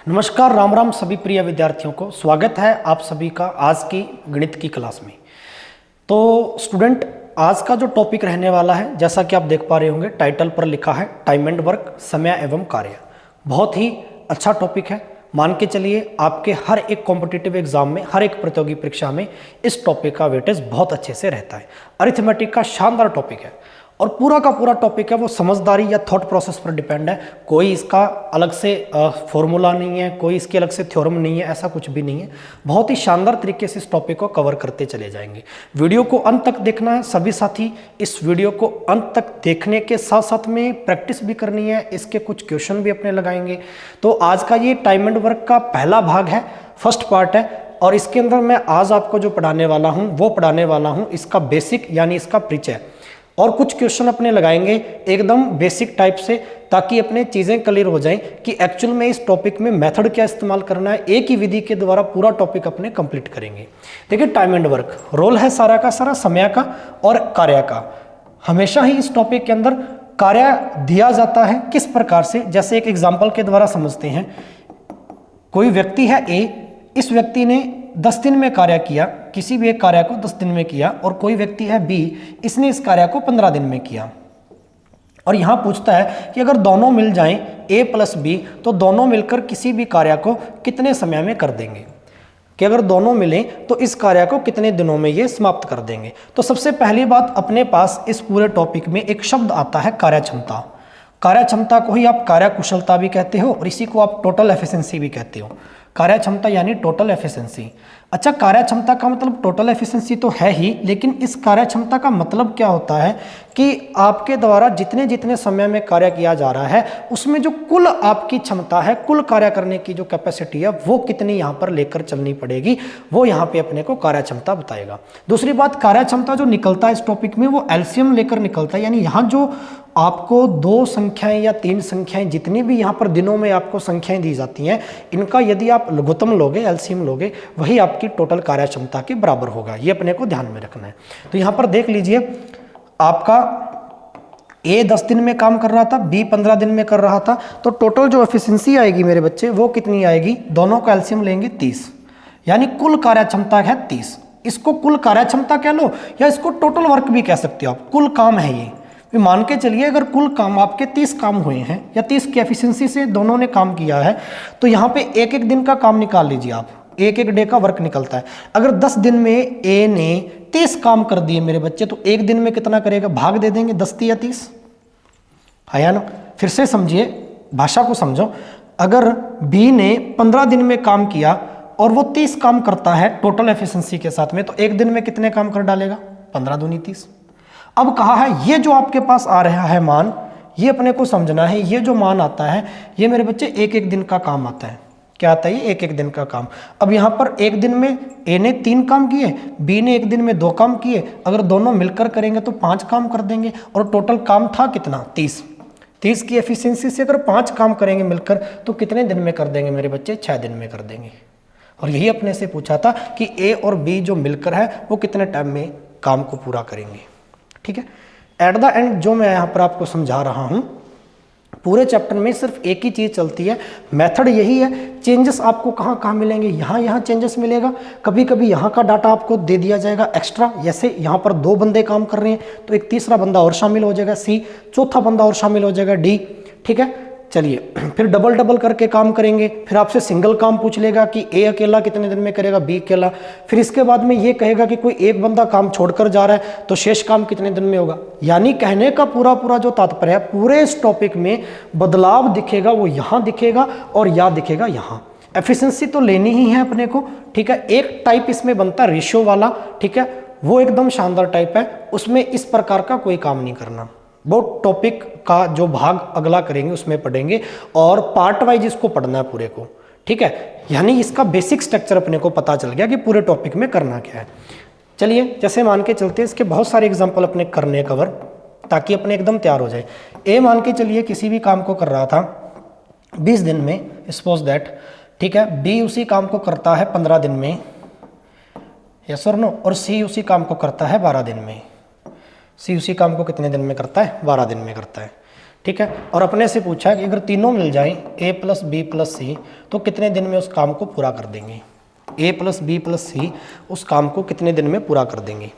नमस्कार, राम राम सभी प्रिय विद्यार्थियों को। स्वागत है आप सभी का आज की गणित की क्लास में। तो स्टूडेंट, आज का जो टॉपिक रहने वाला है, जैसा कि आप देख पा रहे होंगे टाइटल पर लिखा है टाइम एंड वर्क, समय एवं कार्य। बहुत ही अच्छा टॉपिक है। मान के चलिए आपके हर एक कॉम्पिटिटिव एग्जाम में, हर एक प्रतियोगी परीक्षा में इस टॉपिक का वेटेज बहुत अच्छे से रहता है। अरिथमेटिक का शानदार टॉपिक है और पूरा का पूरा टॉपिक है वो समझदारी या थॉट प्रोसेस पर डिपेंड है। कोई इसका अलग से फॉर्मूला नहीं है, कोई इसके अलग से थ्योरम नहीं है, ऐसा कुछ भी नहीं है। बहुत ही शानदार तरीके से इस टॉपिक को कवर करते चले जाएंगे। वीडियो को अंत तक देखना है सभी साथी। इस वीडियो को अंत तक देखने के साथ साथ में प्रैक्टिस भी करनी है, इसके कुछ क्वेश्चन भी अपने लगाएंगे। तो आज का ये टाइम एंड वर्क का पहला भाग है, फर्स्ट पार्ट है। और इसके अंदर मैं आज आपको जो पढ़ाने वाला हूँ वो पढ़ाने वाला हूँ इसका बेसिक यानी इसका परिचय, और कुछ क्वेश्चन अपने लगाएंगे एकदम बेसिक टाइप से, ताकि अपने चीज़ें क्लियर हो जाएं कि एक्चुअल में इस टॉपिक में मेथड क्या इस्तेमाल करना है। एक ही विधि के द्वारा पूरा टॉपिक अपने कंप्लीट करेंगे। देखिए, टाइम एंड वर्क रोल है सारा का सारा समय का और कार्य का। हमेशा ही इस टॉपिक के अंदर कार्य दिया जाता है किस प्रकार से, जैसे एक एग्जाम्पल के द्वारा समझते हैं। कोई व्यक्ति है ए, इस व्यक्ति ने 10 दिन में कार्य किया, किसी भी एक कार्य को 10 दिन में किया। और कोई व्यक्ति है बी, इसने इस कार्य को 15 दिन में किया। और यहां पूछता है कि अगर दोनों मिल जाएं ए प्लस बी, तो दोनों मिलकर किसी भी कार्य को कितने समय में कर देंगे। कि अगर दोनों मिलें तो इस कार्य को कितने दिनों में ये समाप्त कर देंगे। तो सबसे पहली बात, अपने पास इस पूरे टॉपिक में एक शब्द आता है कार्यक्षमता। कार्यक्षमता को ही आप कार्यकुशलता भी कहते हो और इसी को आप टोटल एफिशिएंसी भी कहते हो। कार्यक्षमता यानी टोटल एफिशिएंसी। अच्छा, कार्यक्षमता का मतलब टोटल एफिशिएंसी तो है ही, लेकिन इस कार्यक्षमता का मतलब क्या होता है कि आपके द्वारा जितने जितने समय में कार्य किया जा रहा है उसमें जो कुल आपकी क्षमता है, कुल कार्य करने की जो कैपेसिटी है, वो कितनी यहाँ पर लेकर चलनी पड़ेगी, वो यहाँ पे अपने को कार्यक्षमता बताएगा। दूसरी बात, कार्यक्षमता जो निकलता है इस टॉपिक में वो एलसीएम लेकर निकलता है। यानी यहाँ जो आपको 2 संख्याएं या 3 संख्याएं, जितनी भी यहाँ पर दिनों में आपको संख्याएं दी जाती हैं, इनका यदि आप लघुत्तम लोगे, एलसीएम लोगे, वही आपकी टोटल कार्यक्षमता के बराबर होगा। ये अपने को ध्यान में रखना है। तो यहाँ पर देख लीजिए, आपका ए 10 दिन में काम कर रहा था, बी 15 दिन में कर रहा था, तो टोटल जो एफिशिएंसी आएगी मेरे बच्चे वो कितनी आएगी, दोनों का एलसीएम लेंगे 30, यानी कुल कार्यक्षमता है 30। इसको कुल कार्यक्षमता कह लो या इसको टोटल वर्क भी कह सकते हो आप, कुल काम है ये। मान के चलिए अगर कुल काम आपके 30 काम हुए हैं या 30 की एफिशिएंसी से दोनों ने काम किया है, तो यहाँ पे एक एक दिन का काम निकाल लीजिए आप, एक एक डे का वर्क निकलता है। अगर 10 दिन में ए ने 30 काम कर दिए मेरे बच्चे, तो एक दिन में कितना करेगा, भाग दे देंगे 10 या 30, है या ना। फिर से समझिए, भाषा को समझो। अगर बी ने 15 दिन में काम किया और वो 30 काम करता है टोटल एफिशिएंसी के साथ में, तो एक दिन में कितने काम कर डालेगा, 15 दूनी 30। अब कहा है ये जो आपके पास आ रहा है मान, ये अपने को समझना है। ये जो मान आता है ये मेरे बच्चे एक एक दिन का काम आता है। क्या आता है ये, एक एक दिन का काम। अब यहाँ पर एक दिन में ए ने 3 काम किए, बी ने एक दिन में 2 काम किए। अगर दोनों मिलकर करेंगे तो 5 काम कर देंगे और टोटल काम था कितना, 30। 30 की एफिशिएंसी से अगर 5 काम करेंगे मिलकर तो कितने दिन में कर देंगे मेरे बच्चे, 6 दिन में कर देंगे। और यही अपने से पूछा था कि ए और बी जो मिलकर है वो कितने टाइम में काम को पूरा करेंगे। ठीक है। एट द एंड जो मैं यहाँ पर आपको समझा रहा हूँ, पूरे चैप्टर में सिर्फ एक ही चीज़ चलती है, मेथड यही है। चेंजेस आपको कहाँ कहाँ मिलेंगे, यहाँ चेंजेस मिलेगा। कभी कभी यहाँ का डाटा आपको दे दिया जाएगा एक्स्ट्रा, जैसे यहाँ पर 2 बंदे काम कर रहे हैं तो एक तीसरा बंदा और शामिल हो जाएगा, सी, चौथा बंदा और शामिल हो जाएगा, डी। ठीक है। चलिए, फिर डबल डबल करके काम करेंगे। फिर आपसे सिंगल काम पूछ लेगा कि ए अकेला कितने दिन में करेगा, बी अकेला। फिर इसके बाद में ये कहेगा कि कोई एक बंदा काम छोड़कर जा रहा है तो शेष काम कितने दिन में होगा। यानी कहने का पूरा जो तात्पर्य है, पूरे इस टॉपिक में बदलाव दिखेगा वो यहाँ दिखेगा और या दिखेगा यहाँ। एफिशिएंसी तो लेनी ही है अपने को। ठीक है। एक टाइप इसमें बनता है रेशियो वाला, ठीक है, वो एकदम शानदार टाइप है, उसमें इस प्रकार का कोई काम नहीं करना। वो टॉपिक का जो भाग अगला करेंगे उसमें पढ़ेंगे और पार्ट वाइज इसको पढ़ना है पूरे को। ठीक है। यानी इसका बेसिक स्ट्रक्चर अपने को पता चल गया कि पूरे टॉपिक में करना क्या है। चलिए, जैसे मान के चलते हैं, इसके बहुत सारे एग्जांपल अपने करने कवर, ताकि अपने एकदम तैयार हो जाए। ए मान के चलिए किसी भी काम को कर रहा था 20 दिन में, सपोज दैट। ठीक है। बी उसी काम को करता है 15 दिन में, यस और नो। और सी उसी काम को करता है 12 दिन में। सी उसी काम को कितने दिन में करता है, 12 दिन में करता है। ठीक है। और अपने से पूछा है कि अगर तीनों मिल जाए a प्लस बी प्लस सी तो कितने दिन में उस काम को पूरा कर देंगे। a प्लस बी प्लस सी उस काम को कितने दिन में पूरा कर देंगे।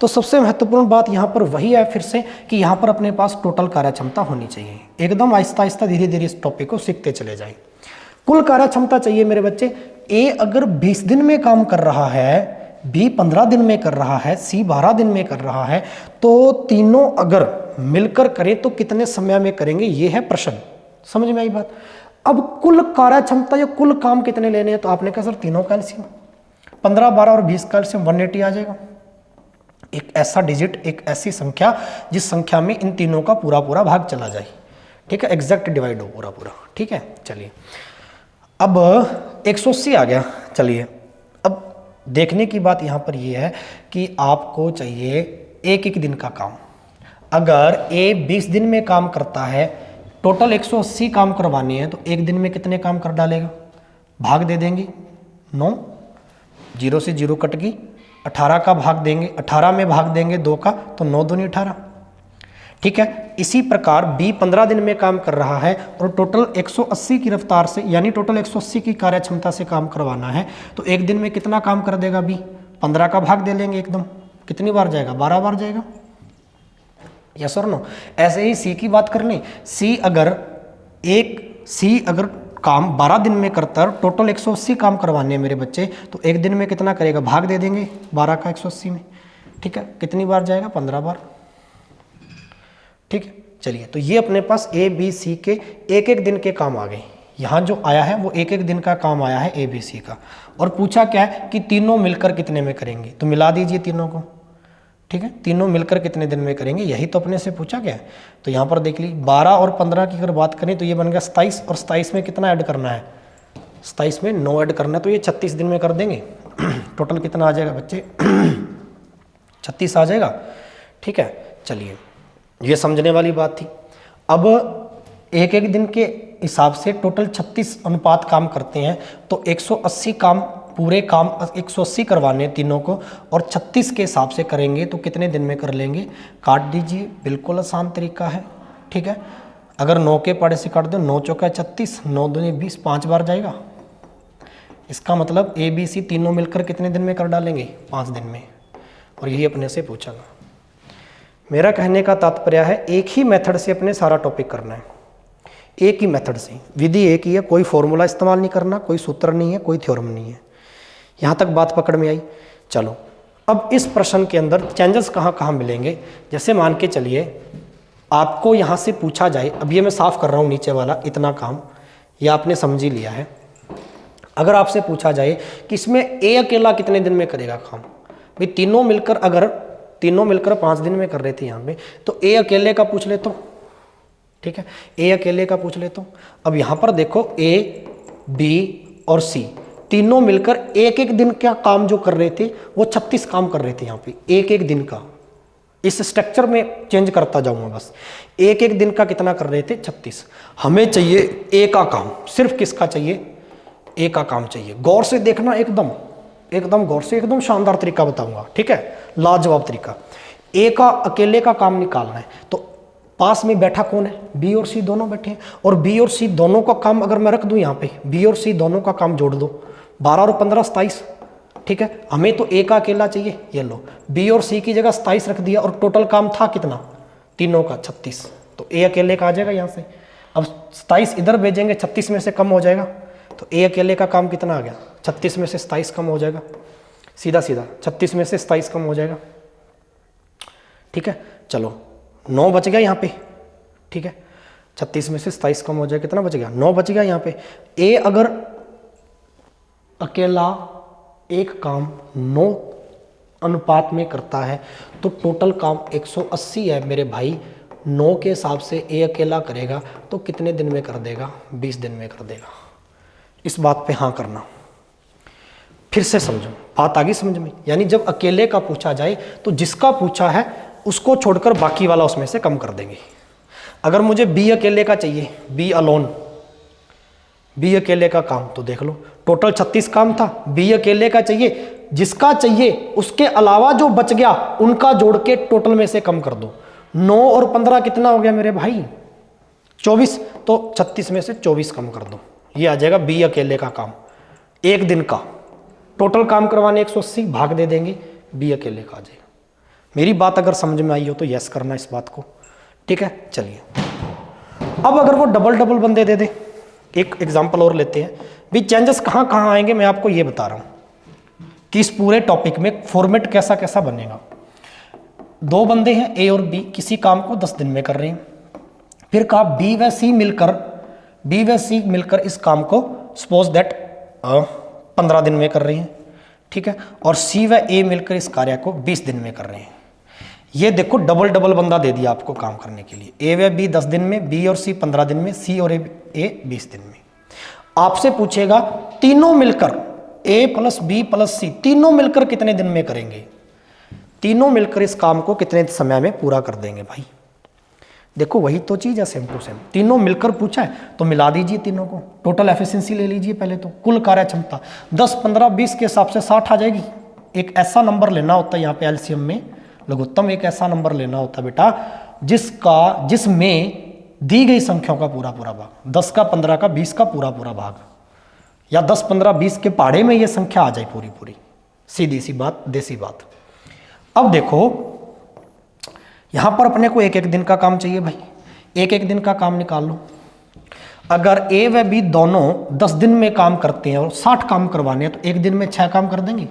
तो सबसे महत्वपूर्ण बात यहाँ पर वही है फिर से कि यहाँ पर अपने पास टोटल कार्य क्षमता होनी चाहिए। एकदम आहिस्ता आहिस्ता धीरे धीरे इस टॉपिक को सीखते चले जाएं। कुल कार्य क्षमता चाहिए मेरे बच्चे। ए अगर 20 दिन में काम कर रहा है, बी 15 दिन में कर रहा है, सी 12 दिन में कर रहा है, तो तीनों अगर मिलकर करें तो कितने समय में करेंगे, ये है प्रश्न। समझ में आई बात। अब कुल कार्य क्षमता या कुल काम कितने लेने हैं, तो आपने कहा सर तीनों का एलसीएम 15, 12 और 20 का एलसीएम 180 आ जाएगा। एक ऐसा डिजिट, एक ऐसी संख्या जिस संख्या में इन तीनों का पूरा पूरा भाग चला जाए, ठीक है, एग्जैक्ट डिवाइड हो पूरा पूरा, ठीक है। चलिए अब 180 आ गया। चलिए अब देखने की बात यहाँ पर ये है कि आपको चाहिए एक एक दिन का काम। अगर ए 20 दिन में काम करता है, टोटल 180 काम करवाने हैं, तो एक दिन में कितने काम कर डालेगा, भाग दे देंगे 9, 0 से 0 कट गई, 18 का भाग देंगे, 18 में भाग देंगे 2 का, तो 9 दूनी 18, ठीक है। इसी प्रकार बी 15 दिन में काम कर रहा है और टोटल 180 की रफ्तार से, यानी टोटल 180 की कार्य क्षमता से काम करवाना है, तो एक दिन में कितना काम कर देगा बी, 15 का भाग दे लेंगे एकदम, कितनी बार जाएगा, 12 बार जाएगा, यस और नो। ऐसे ही सी की बात कर लें। सी अगर काम 12 दिन में करता है, टोटल 180 काम करवाने हैं मेरे बच्चे, तो एक दिन में कितना करेगा, भाग दे देंगे 12 का 180 में, ठीक है। कितनी बार जाएगा, 15 बार, ठीक है। चलिए तो ये अपने पास ए बी सी के एक एक दिन के काम आ गए। यहाँ जो आया है वो एक एक दिन का काम आया है ए बी सी का। और पूछा क्या है कि तीनों मिलकर कितने में करेंगे, तो मिला दीजिए तीनों को, ठीक है। तीनों मिलकर कितने दिन में करेंगे, यही तो अपने से पूछा गया है। तो यहाँ पर देख ली 12 और 15 की अगर बात करें तो ये बन गया 27, और 27 में कितना ऐड करना है, 27 में 9 ऐड करना है, तो ये 36 दिन में कर देंगे। टोटल कितना आ जाएगा बच्चे, 36 आ जाएगा, ठीक है। चलिए ये समझने वाली बात थी। अब एक एक दिन के हिसाब से टोटल 36 अनुपात काम करते हैं, तो 180 काम, पूरे काम 180 करवाने तीनों को, और 36 के हिसाब से करेंगे तो कितने दिन में कर लेंगे, काट दीजिए, बिल्कुल आसान तरीका है, ठीक है। अगर 9 के पाड़े से काट दो, 9 चौका 36, 9 दूनी 20, 5 बार जाएगा। इसका मतलब ए बी सी तीनों मिलकर कितने दिन में कर डालेंगे, 5 दिन में। और यही अपने से पूछा गया। मेरा कहने का तात्पर्य है एक ही मेथड से अपने सारा टॉपिक करना है, एक ही मेथड से, विधि एक ही है, कोई फॉर्मूला इस्तेमाल नहीं करना, कोई सूत्र नहीं है, कोई थ्योरम नहीं है। यहाँ तक बात पकड़ में आई। चलो अब इस प्रश्न के अंदर चेंजेस कहाँ कहाँ मिलेंगे। जैसे मान के चलिए आपको यहाँ से पूछा जाए, अब ये मैं साफ कर रहा हूँ नीचे वाला इतना काम, ये आपने समझ ही लिया है। अगर आपसे पूछा जाए कि इसमें ए अकेला कितने दिन में करेगा काम, भाई तीनों मिलकर 5 दिन में कर रहे थे यहाँ पे, तो ए अकेले का पूछ लेता हूँ, ठीक है, ए अकेले का पूछ लेता हूँ। अब यहाँ पर देखो ए बी और सी तीनों मिलकर एक एक दिन का काम जो कर रहे थे वो 36 काम कर रहे थे यहाँ पे, एक एक दिन का। इस स्ट्रक्चर में चेंज करता जाऊंगा बस, एक एक दिन का कितना कर रहे थे, 36। हमें चाहिए ए का काम, सिर्फ किसका चाहिए, ए का काम चाहिए। गौर से देखना, एकदम गौर से, एकदम शानदार तरीका बताऊंगा, ठीक है, लाजवाब तरीका। ए का अकेले का काम निकालना है, तो पास में बैठा कौन है, बी और सी दोनों बैठे हैं, और बी और सी दोनों का काम अगर मैं रख दूं यहाँ पे, बी और सी दोनों का काम जोड़ दो, 12 और 15 27, ठीक है। हमें तो ए का अकेला चाहिए, ये लो, बी और सी की जगह 27 रख दिया, और टोटल काम था कितना, तीनों का 36, तो ए अकेले का आ जाएगा यहाँ से। अब 27 इधर भेजेंगे, 36 में से कम हो जाएगा, तो ए अकेले का काम कितना आ गया, 36 में से 27 कम हो जाएगा, सीधा 36 में से 27 कम हो जाएगा, ठीक है। चलो 9 बच गया यहाँ पे, ठीक है, 36 में से 27 कम हो जाएगा, कितना बच गया, 9 बच गया यहाँ पे। ए अगर अकेला एक काम 9 अनुपात में करता है तो टोटल काम 180 है मेरे भाई। 9 के हिसाब से ए अकेला करेगा तो कितने दिन में कर देगा, 20 दिन में कर देगा। इस बात पे हाँ करना, फिर से समझो, बात आ गई समझ में। यानी जब अकेले का पूछा जाए तो जिसका पूछा है उसको छोड़कर बाकी वाला उसमें से कम कर देंगे। अगर मुझे बी अकेले का चाहिए, बी अलोन, बी अकेले का काम, तो देख लो टोटल 36 काम था, बी अकेले का चाहिए, जिसका चाहिए उसके अलावा जो बच गया उनका जोड़ के टोटल में से कम कर दो। 9 और 15 कितना हो गया मेरे भाई, 24, तो 36 में से 24 कम कर दो, ये आ जाएगा बी अकेले का काम, एक दिन का। टोटल काम करवाने 180, भाग दे देंगे, बी अकेले का आ जाएगा। मेरी बात अगर समझ में आई हो तो यस करना इस बात को, ठीक है। चलिए अब अगर वो डबल डबल बंदे दे दे, एक एग्जांपल और लेते हैं भी। चेंजेस कहाँ कहाँ आएंगे मैं आपको ये बता रहा हूँ कि इस पूरे टॉपिक में फॉर्मेट कैसा कैसा बनेगा। दो बंदे हैं ए और बी, किसी काम को 10 दिन में कर रहे हैं। फिर कहा बी व सी मिलकर इस काम को सपोज दैट 15 दिन में कर रहे हैं, ठीक है। और सी व ए मिलकर इस कार्य को 20 दिन में कर रहे हैं। ये देखो डबल डबल बंदा दे दिया आपको काम करने के लिए। ए व बी 10 दिन में, बी और सी 15 दिन में, सी और ए 20 दिन में। आपसे पूछेगा तीनों मिलकर ए प्लस बी प्लस सी तीनों मिलकर कितने दिन में करेंगे, तीनों मिलकर इस काम को कितने समय में पूरा कर देंगे भाई। देखो वही तो चीज है, सेम टू सेम। तीनों मिलकर पूछा है तो मिला दीजिए तीनों को, टोटल एफिशिएंसी ले लीजिए पहले तो, कुल कार्य क्षमता 10, 15, 20 के हिसाब से 60 आ जाएगी। एक ऐसा नंबर लेना होता है यहाँ पे एलसीएम में, लघुत्तम एक ऐसा नंबर लेना होता है बेटा जिसमें दी गई संख्याओं का पूरा पूरा भाग, 10 का, 15 का, 20 का पूरा पूरा भाग, या 10, 15, 20 के पहाड़े में ये संख्या आ जाए पूरी पूरी। सीधी सी बात, देसी बात। अब देखो यहां पर अपने को एक एक दिन का काम चाहिए भाई, एक एक दिन का काम निकाल लो। अगर ए व बी दोनों 10 दिन में काम करते हैं और 60 काम करवाने हैं तो एक दिन में 6 काम कर देंगे।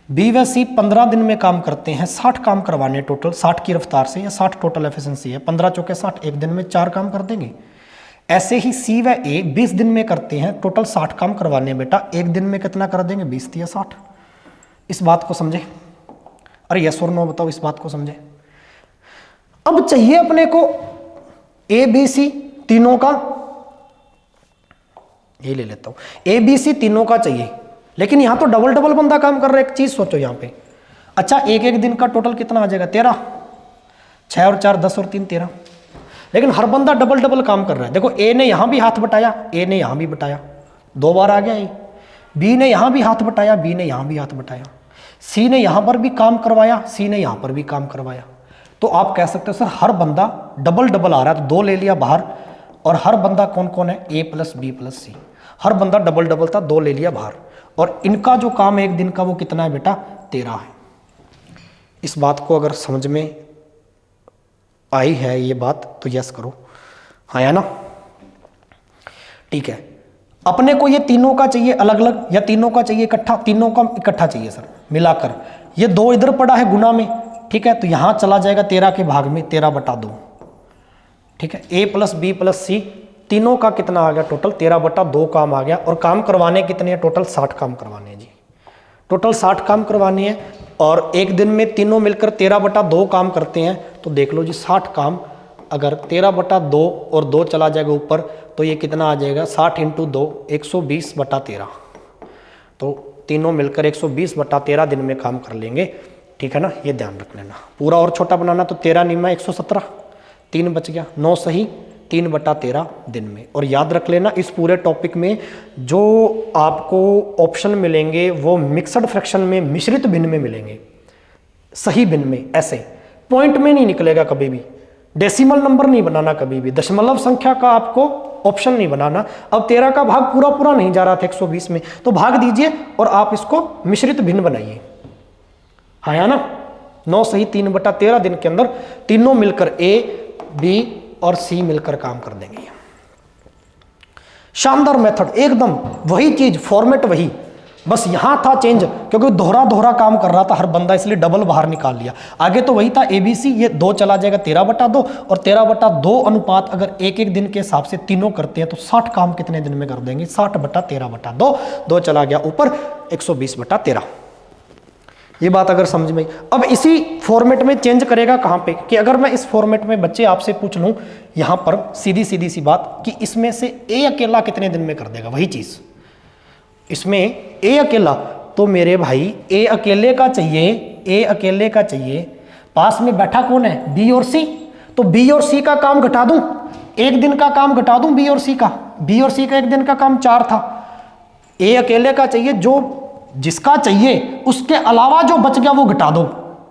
बी व सी 15 दिन में काम करते हैं, 60 काम करवाने टोटल, 60 की रफ्तार से, या 60 टोटल एफिशिएंसी है, 15 चौके 60, एक दिन में 4 काम कर देंगे। ऐसे ही सी व ए 20 दिन में करते हैं, टोटल 60 काम करवाने बेटा, एक दिन में कितना कर देंगे, 20 या 60। इस बात को समझे? अरे यस और नो बताओ, इस बात को समझे? अब चाहिए अपने को ए बी सी तीनों का, ये ले लेता हूं, ए बी सी तीनों का चाहिए, लेकिन यहां तो डबल डबल बंदा काम कर रहा है। एक चीज सोचो यहां पे, अच्छा एक एक दिन का टोटल कितना आ जाएगा, 13, 6 और 4 10 और 3 13, लेकिन हर बंदा डबल डबल काम कर रहा है। देखो ए ने यहां भी हाथ बटाया, ए ने यहां भी बटाया, 2 बार आ गया ए। बी ने यहां भी हाथ बटाया, बी ने यहां भी हाथ बटाया। सी ने यहां पर भी काम करवाया, सी ने यहां पर भी काम करवाया। तो आप कह सकते हो सर हर बंदा डबल डबल आ रहा है, तो 2 ले लिया बाहर। और हर बंदा कौन कौन है, ए प्लस बी प्लस सी, हर बंदा डबल डबल था, 2 ले लिया बाहर। और इनका जो काम है एक दिन का वो कितना है बेटा, 13 है। इस बात को अगर समझ में आई है ये बात तो यस करो, हाँ या ना? ठीक है। अपने को ये तीनों का चाहिए अलग अलग या तीनों का चाहिए इकट्ठा? तीनों का इकट्ठा चाहिए सर, मिलाकर। ये 2 इधर पड़ा है गुना में, ठीक है, तो यहां चला जाएगा 13 के भाग में, 13/2, ठीक है। ए प्लस बी प्लस सी तीनों का कितना आ गया, टोटल 13/2 काम आ गया। और काम करवाने कितने हैं, टोटल 60 काम करवाने हैं जी, टोटल 60 काम करवाने हैं। और एक दिन में तीनों मिलकर 13/2 काम करते हैं, तो देख लो जी 60 काम, अगर 13/2 और 2 चला जाएगा ऊपर तो ये कितना आ जाएगा, 60 × 2 120/13। तो तीनों मिलकर 120/13 दिन में काम कर लेंगे, ठीक है ना, ये ध्यान रख लेना। पूरा और छोटा बनाना तो 13 निमा 117, 3 बच गया, 9 सही, 3/13 दिन में। और याद रख लेना इस पूरे टॉपिक में जो आपको ऑप्शन मिलेंगे वो मिक्सड फ्रैक्शन में, मिश्रित भिन्न में मिलेंगे, सही भिन्न में। ऐसे पॉइंट में नहीं निकलेगा कभी भी, डेसिमल नंबर नहीं बनाना कभी भी, दशमलव संख्या का आपको ऑप्शन नहीं बनाना। अब 13 का भाग पूरा पूरा नहीं जा रहा था 120 में, तो भाग दीजिए और आप इसको मिश्रित भिन्न बनाइए, हाँ या ना? 9 सही, 3/13 दिन के अंदर तीनों मिलकर ए बी और सी मिलकर काम कर देंगे। शानदार मेथड, एकदम वही चीज, फॉर्मेट वही, बस यहां था चेंज क्योंकि दोहरा दोहरा काम कर रहा था हर बंदा, इसलिए डबल बाहर निकाल लिया। आगे तो वही था एबीसी, ये 2 चला जाएगा 13/2 और 13/2 अनुपात अगर एक एक दिन के हिसाब से तीनों करते हैं तो 60 काम कितने दिन में कर देंगे, 60/13/2, 2 चला गया ऊपर 120/13। ये बात अगर समझ में। अब इसी फॉर्मेट में चेंज करेगा कहाँ पे, कि अगर मैं इस फॉर्मेट में बच्चे आपसे पूछ लूँ यहाँ पर सीधी सीधी सी बात कि इसमें से ए अकेला कितने दिन में कर देगा, वही चीज़ इसमें ए अकेला, तो मेरे भाई ए अकेले का चाहिए, ए अकेले का चाहिए। पास में बैठा कौन है, बी और सी, तो बी और सी का काम घटा दूं, एक दिन का काम घटा दूं बी और सी का, बी और सी का एक दिन का काम 4 था। ए अकेले का चाहिए, जो जिसका चाहिए उसके अलावा जो बच गया वो घटा दो,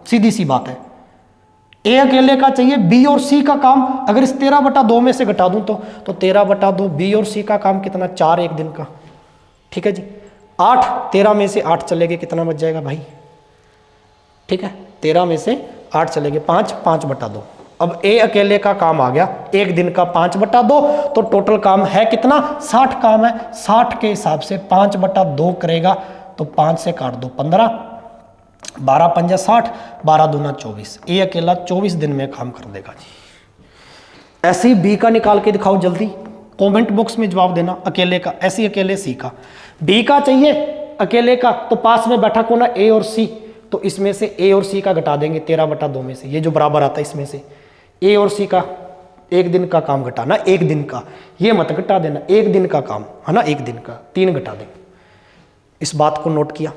सीधी सी बात है। ए अकेले का चाहिए, बी और सी का काम अगर इस 13/2 में से घटा दूं तो 13/2 बी और सी का काम कितना, 4 एक दिन का। ठीक है जी, 8, 13 में से 8 चले गए, कितना बच जाएगा भाई? ठीक है, 13 में से 8 चले गए, 5, 5/2। अब ए अकेले का काम आ गया एक दिन का 5/2, तो टोटल काम है कितना, 60 काम है। 60 के हिसाब से 5/2 करेगा तो 5 से काट दो 15, 12 पंजा 60, 12 दूना 24। ए अकेला 24 दिन में काम कर देगा जी। ऐसे ही बी का निकाल के दिखाओ जल्दी, कमेंट बॉक्स में जवाब देना। अकेले का, ऐसे ही अकेले सी का। डी का चाहिए अकेले का, तो पास में बैठा कौन है, ए और सी, तो इसमें से ए और सी का घटा देंगे 13/2 में से, ये जो बराबर आता है इसमें से ए और सी का एक दिन का काम घटाना, एक दिन का, ये मत घटा देना, एक दिन का काम है ना, एक दिन का 3 घटा देंगे। इस बात को नोट किया,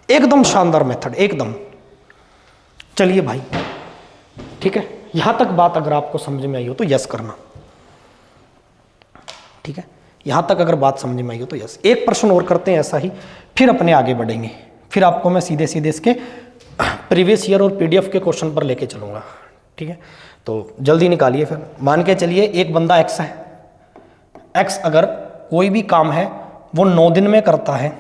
एकदम शानदार मेथड, एकदम। चलिए भाई, ठीक है, यहां तक बात अगर आपको समझ में आई हो तो यस करना। ठीक है, यहां तक अगर बात समझ में आई हो तो यस। एक प्रश्न और करते हैं ऐसा ही, फिर अपने आगे बढ़ेंगे, फिर आपको मैं सीधे सीधे इसके प्रीवियस ईयर और पीडीएफ के क्वेश्चन पर लेके चलूंगा। ठीक है, तो जल्दी निकालिए। फिर मान के चलिए एक बंदा एक्स है, एक्स अगर कोई भी काम है वो 9 दिन में करता है,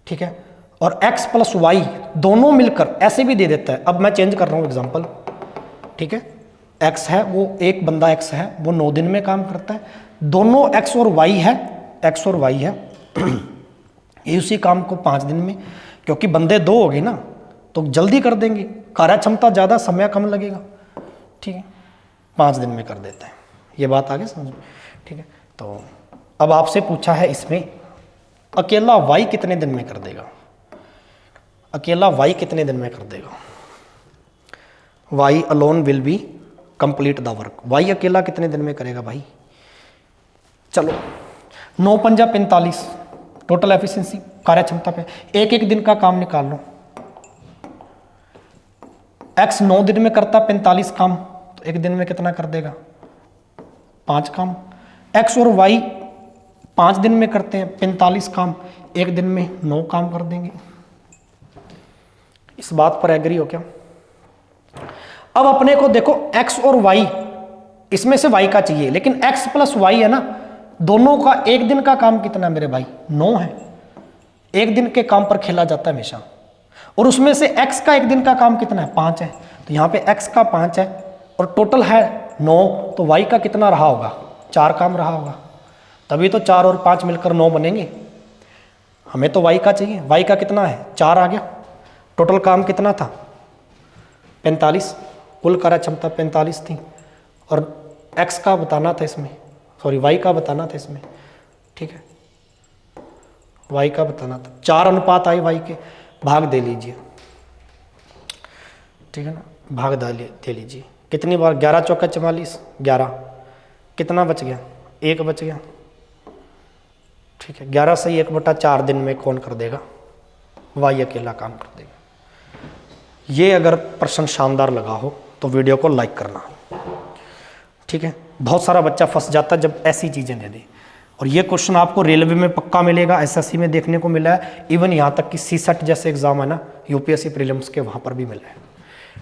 ठीक है, और x + y दोनों मिलकर ऐसे भी दे देता है। अब मैं चेंज कर रहा हूं एग्जांपल, ठीक है, x है, वो एक बंदा x है, वो 9 दिन में काम करता है, दोनों x और y है, x और y है ये उसी काम को 5 दिन में, क्योंकि बंदे 2 हो गए ना तो जल्दी कर देंगे, कार्य क्षमता ज़्यादा, समय कम लगेगा। ठीक है, 5 दिन में कर देते हैं। ये बात आगे समझ में? ठीक है, तो अब आपसे पूछा है इसमें अकेला y कितने दिन में कर देगा, अकेला y कितने दिन में कर देगा? y alone will be complete the work. y अकेला कितने दिन में करेगा भाई? चलो 9 पंजा 45 टोटल एफिशिएंसी, कार्य क्षमता पे एक एक दिन का काम निकाल लो। x 9 दिन में करता 45 काम, तो एक दिन में कितना कर देगा? 5 काम। x और y 5 दिन में करते हैं 45 काम, एक दिन में 9 काम कर देंगे। इस बात पर एग्री हो क्या? अब अपने को देखो x और y, इसमें से y का चाहिए, लेकिन x + y है ना, दोनों का एक दिन का काम कितना मेरे भाई? 9 है। एक दिन के काम पर खेला जाता है हमेशा, और उसमें से x का एक दिन का काम कितना है? 5 है। तो यहाँ पे x का 5 है और टोटल है 9, तो y का कितना रहा होगा? 4 काम रहा होगा, तभी तो 4 और 5 मिलकर 9 बनेंगे। हमें तो y का चाहिए, y का कितना है? 4 आ गया। टोटल काम कितना था? 45, कुल कार्य क्षमता 45 थी, और x का बताना था इसमें, सॉरी y का बताना था इसमें। ठीक है, y का बताना था। 4 अनुपात आए y के, भाग दे लीजिए। ठीक है ना, भाग दे लीजिए। कितनी बार? 11 चौका 44, 11, कितना बच गया? 1 बच गया। ठीक है, 11 से 1/4 दिन में कौन कर देगा? y अकेला काम कर देगा। ये अगर प्रश्न शानदार लगा हो तो वीडियो को लाइक करना। ठीक है, बहुत सारा बच्चा फंस जाता है जब ऐसी चीज़ें दे दे, और ये क्वेश्चन आपको रेलवे में पक्का मिलेगा, एसएससी में देखने को मिला है, इवन यहाँ तक कि सीसेट जैसे एग्जाम है ना, यूपीएससी प्रीलिम्स के, वहाँ पर भी मिला है।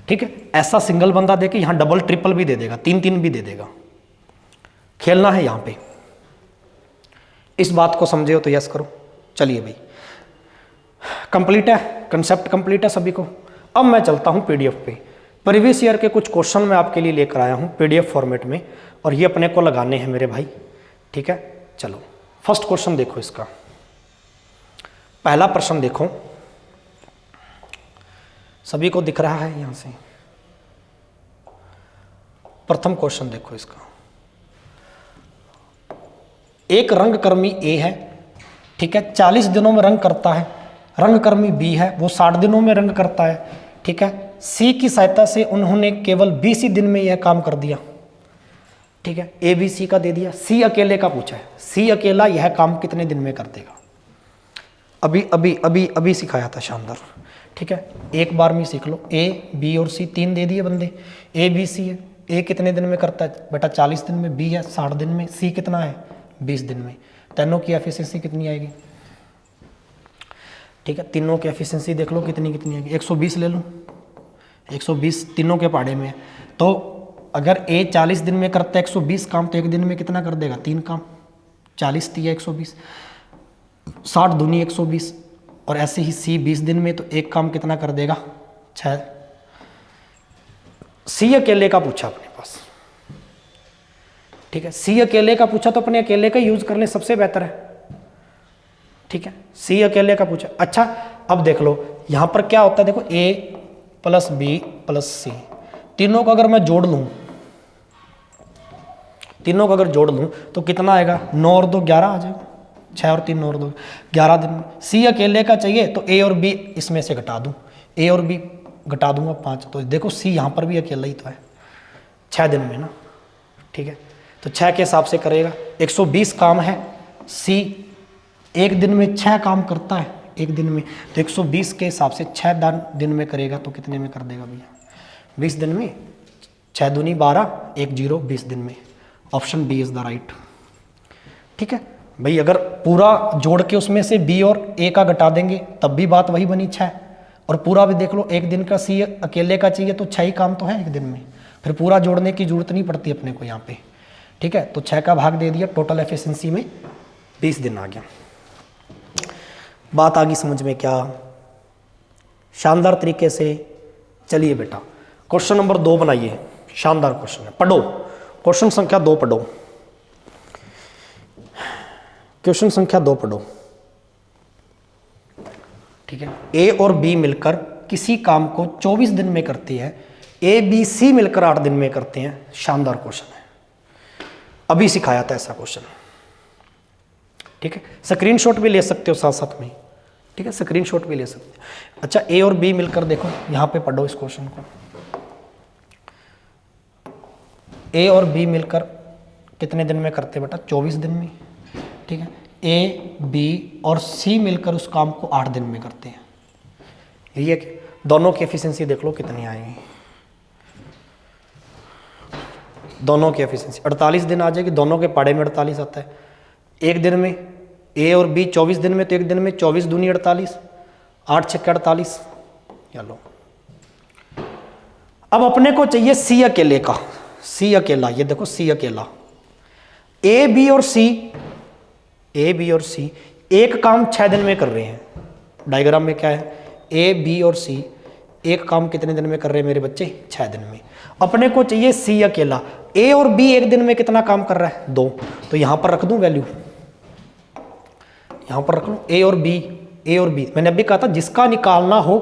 ठीक है, ऐसा सिंगल बंदा दे के यहाँ डबल ट्रिपल भी दे देगा, 3 भी दे देगा। खेलना है यहाँ पे। इस बात को समझे हो तो यस करो। चलिए भाई, कंप्लीट है, कंसेप्ट कंप्लीट है सभी को। अब मैं चलता हूँ पीडीएफ पे। प्रीवियस ईयर के कुछ क्वेश्चन मैं आपके लिए लेकर आया हूँ पीडीएफ फॉर्मेट में, और ये अपने को लगाने हैं मेरे भाई। ठीक है, चलो फर्स्ट क्वेश्चन देखो इसका। पहला प्रश्न देखो, सभी को दिख रहा है यहाँ से? प्रथम क्वेश्चन देखो इसका। एक रंगकर्मी ए है, ठीक है, 40 दिनों में रंग करता है। रंगकर्मी बी है, वो 60 दिनों में रंग करता है। ठीक है, सी की सहायता से उन्होंने केवल 20 ही दिन में यह काम कर दिया। ठीक है, ए बी सी का दे दिया, सी अकेले का पूछा है, सी अकेला यह काम कितने दिन में कर देगा? अभी अभी अभी अभी सिखाया था, शानदार। ठीक है, एक बार में सीख लो। ए बी और सी 3 दे दिए बंदे, ए बी सी है। ए कितने दिन में करता है बेटा? 40 दिन में। बी है 60 दिन में। सी कितना है? 20 दिन में। तीनों की एफिशिएंसी कितनी आएगी? ठीक है, तीनों की एफिशिएंसी देख लो कितनी कितनी आएगी। 120 ले लूँ, 120 तीनों के पहाड़े में है। तो अगर ए 40 दिन में करता है 120 काम, तो एक दिन में कितना कर देगा? 3 काम। 40 दिया 120, 60 दूनी 120, और ऐसे ही सी 20 दिन में, तो एक काम कितना कर देगा? 6। सी अकेले का पूछा अपने पास, ठीक है। सी अकेले का पूछा तो अपने अकेले का यूज कर ले, सबसे बेहतर है, ठीक है। सी अकेले का पूछा। अच्छा अब देख लो यहां पर क्या होता है, देखो ए प्लस बी प्लस सी, तीनों को अगर मैं जोड़ लूं, तीनों को अगर जोड़ लूं तो कितना आएगा? 9 और 2 11 आ जाएगा। 6 और 3 9 और 2 11 दिन में। सी अकेले का चाहिए तो ए और बी इसमें से घटा दूं, ए और बी घटा दूंगा 5, तो देखो सी यहां पर भी अकेला ही तो है, 6 दिन में ना, ठीक है। तो 6 के हिसाब से करेगा, 120 काम है, सी एक दिन में 6 काम करता है एक दिन में, तो 120 के हिसाब से 6 दिन में करेगा, तो कितने में कर देगा भैया? 20 दिन में। 6 दूनी 12, 1 0 20 दिन में। Option B is the right, ठीक है भाई। अगर पूरा जोड़ के उसमें से बी और ए का घटा देंगे तब भी बात वही बनी 6, और पूरा भी देख लो, एक दिन का सी अकेले का चाहिए तो 6 ही काम तो है एक दिन में, फिर पूरा जोड़ने की जरूरत नहीं पड़ती अपने को यहाँ पे, ठीक है। तो 6 का भाग दे दिया, टोटल एफिशिएंसी में 20 दिन आ गया। बात आ गई समझ में क्या? शानदार तरीके से। चलिए बेटा क्वेश्चन नंबर 2 बनाइए, शानदार क्वेश्चन है, पढ़ो। क्वेश्चन संख्या 2 पढ़ो, क्वेश्चन संख्या 2 पढ़ो, ठीक है। ए और बी मिलकर किसी काम को 24 दिन में करती है, ए बी सी मिलकर 8 दिन में करते हैं। शानदार क्वेश्चन है, अभी सिखाया था ऐसा क्वेश्चन, ठीक है। स्क्रीनशॉट भी ले सकते हो साथ साथ में, ठीक है, स्क्रीनशॉट भी ले सकते हो। अच्छा ए और बी मिलकर देखो, यहां पे पढ़ो इस क्वेश्चन को। ए और बी मिलकर कितने दिन में करते हैं बेटा? 24 दिन में, ठीक है। ए बी और सी मिलकर उस काम को 8 दिन में करते हैं। यही है कि दोनों की एफिशिएंसी देख लो कितनी आएगी, दोनों की एफिशिएंसी 48 दिन आ जाएगी, दोनों के पाड़े में 48 आता है। एक दिन में ए और बी 24 दिन में, तो एक दिन में 24 दूनी 48, 8 छक्के 48। चलो अब अपने को चाहिए सी अकेले का, सी अकेला, ये देखो सी अकेला। ए बी और सी, ए बी और सी एक काम 6 दिन में कर रहे हैं। डायग्राम में क्या है? ए बी और सी एक काम कितने दिन में कर रहे हैं मेरे बच्चे? 6 दिन में। अपने को चाहिए सी अकेला। ए और बी एक दिन में कितना काम कर रहा है? 2, तो यहां पर रख दूं वैल्यू, यहां पर रख लूं ए और बी, ए और बी। मैंने अभी कहा था जिसका निकालना हो,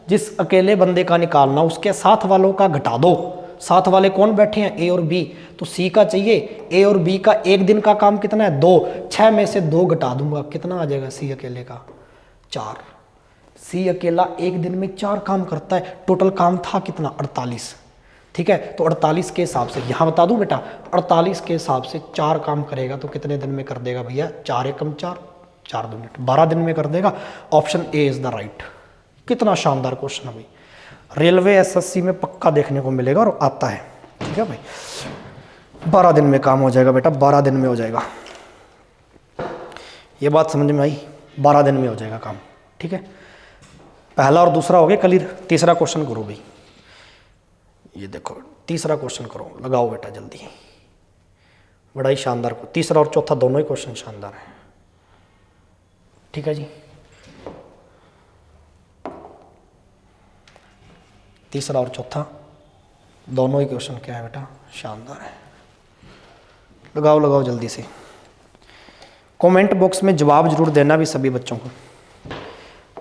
जिस अकेले बंदे का निकालना, उसके साथ वालों का घटा दो। साथ वाले कौन बैठे हैं? ए और बी, तो सी का चाहिए। ए और बी का एक दिन का काम कितना है? 2, 6 में से 2 घटा दूंगा, कितना आ जाएगा सी अकेले का? 4। सी अकेला एक दिन में 4 काम करता है, टोटल काम था कितना? 48, ठीक है। तो 48 के हिसाब से यहां बता दूं बेटा, 48 के हिसाब से 4 काम करेगा तो कितने दिन में कर देगा भैया? 4 एकम 4, 4 दूनी 12 दिन में कर देगा। Option A is the right. कितना शानदार क्वेश्चन है भाई, रेलवे एसएससी में पक्का देखने को मिलेगा और आता है, ठीक है भाई। 12 दिन में काम हो जाएगा बेटा, 12 दिन में हो जाएगा। ये बात समझ में आई? 12 दिन में हो जाएगा काम, ठीक है। पहला और दूसरा हो गया क्लियर। तीसरा क्वेश्चन करो भाई, ये देखो तीसरा क्वेश्चन करो, लगाओ बेटा जल्दी। बड़ा ही शानदार को, तीसरा और चौथा दोनों ही क्वेश्चन शानदार है, ठीक है जी। तीसरा और चौथा दोनों ही क्वेश्चन क्या है बेटा? शानदार है। लगाओ लगाओ जल्दी से। कमेंट बॉक्स में जवाब जरूर देना भी सभी बच्चों को।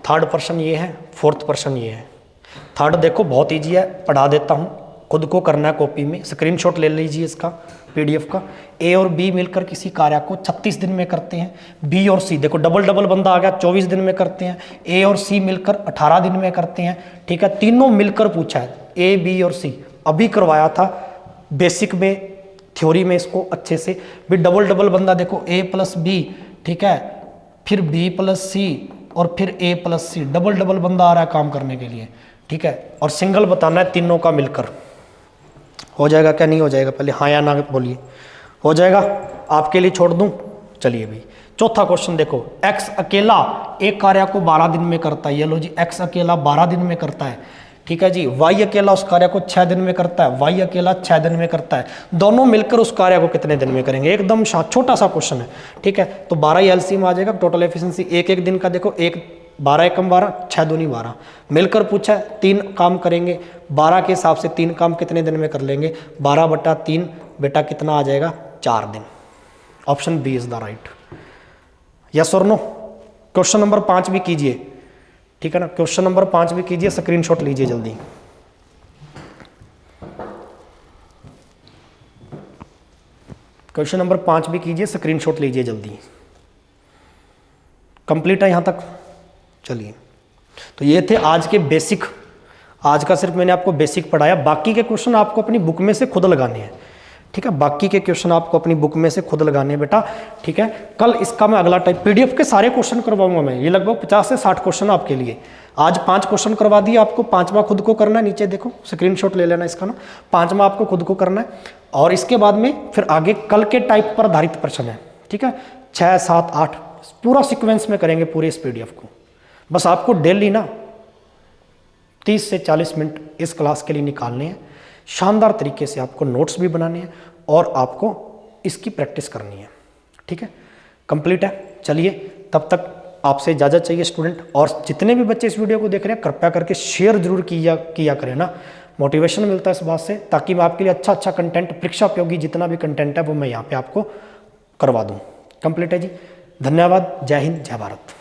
3rd पर्सन ये है, 4th पर्सन ये है। 3rd देखो बहुत ईजी है, पढ़ा देता हूँ, खुद को करना है कॉपी में, स्क्रीनशॉट ले लीजिए इसका पीडीएफ का। ए और बी मिलकर किसी कार्य को 36 दिन में करते हैं। बी और सी देखो डबल डबल बंदा आ गया, 24 दिन में करते हैं। ए और सी मिलकर 18 दिन में करते हैं, ठीक है। तीनों मिलकर पूछा है, ए बी और सी, अभी करवाया था बेसिक में, थ्योरी में इसको अच्छे से भी। डबल डबल बंदा देखो ए प्लस बी, ठीक है, फिर बी प्लस सी और फिर ए प्लस सी, डबल डबल बंदा आ रहा है काम करने के लिए, ठीक है। और सिंगल बताना है तीनों का मिलकर। हो जाएगा क्या? नहीं हो जाएगा? पहले हाँ या ना बोलिए। हो जाएगा? आपके लिए छोड़ दूं? चलिए भाई चौथा क्वेश्चन देखो। एक्स अकेला एक कार्य को 12 दिन में करता है। ये लो जी, एक्स अकेला 12 दिन में करता है, ठीक है जी। y अकेला उस कार्य को 6 दिन में करता है, y अकेला 6 दिन में करता है, दोनों मिलकर उस कार्य को कितने दिन में करेंगे? एकदम छोटा सा क्वेश्चन है, ठीक है। तो 12 ही एलसीएम आ जाएगा, टोटल एफिशिएंसी एक एक दिन का देखो, 12 एकम 12, 6 दूनी 12, मिलकर पूछा है 3 काम करेंगे, 12 के हिसाब से 3 काम कितने दिन में कर लेंगे? 12/3 बेटा कितना आ जाएगा? 4 दिन। Option B is the right. Yes और नो? क्वेश्चन नंबर 5 भी कीजिए, ठीक है ना, क्वेश्चन नंबर 5 भी कीजिए, स्क्रीनशॉट लीजिए जल्दी। क्वेश्चन नंबर 5 भी कीजिए, स्क्रीनशॉट लीजिए जल्दी। कंप्लीट है यहां तक? चलिए, तो ये थे आज के बेसिक। आज का सिर्फ मैंने आपको बेसिक पढ़ाया, बाकी के क्वेश्चन आपको अपनी बुक में से खुद लगाने हैं, ठीक है। बाकी के क्वेश्चन आपको अपनी बुक में से खुद लगाने हैं बेटा, ठीक है। कल इसका मैं अगला टाइप पीडीएफ के सारे क्वेश्चन करवाऊंगा मैं, ये लगभग 50 से 60 क्वेश्चन आपके लिए। आज 5 क्वेश्चन करवा दिए आपको, 5वां खुद को करना है, नीचे देखो स्क्रीनशॉट ले लेना इसका ना, 5वां आपको खुद को करना है। और इसके बाद में फिर आगे कल के टाइप पर आधारित प्रश्न है, ठीक है। 6, 7, 8 पूरा सिक्वेंस में करेंगे पूरे इस पीडीएफ को। बस आपको डेली ना 30 से 40 मिनट इस क्लास के लिए निकालने हैं, शानदार तरीके से आपको नोट्स भी बनाने हैं और आपको इसकी प्रैक्टिस करनी है, ठीक है। कंप्लीट है। चलिए, तब तक आपसे इजाज़त चाहिए स्टूडेंट। और जितने भी बच्चे इस वीडियो को देख रहे हैं, कृपया करके शेयर जरूर किया करें ना, मोटिवेशन मिलता है इस बात से, ताकि मैं आपके लिए अच्छा कंटेंट, परीक्षा उपयोगी जितना भी कंटेंट है वो मैं यहाँ पे आपको करवा दूँ। कंप्लीट है जी। धन्यवाद। जय हिंद, जय भारत।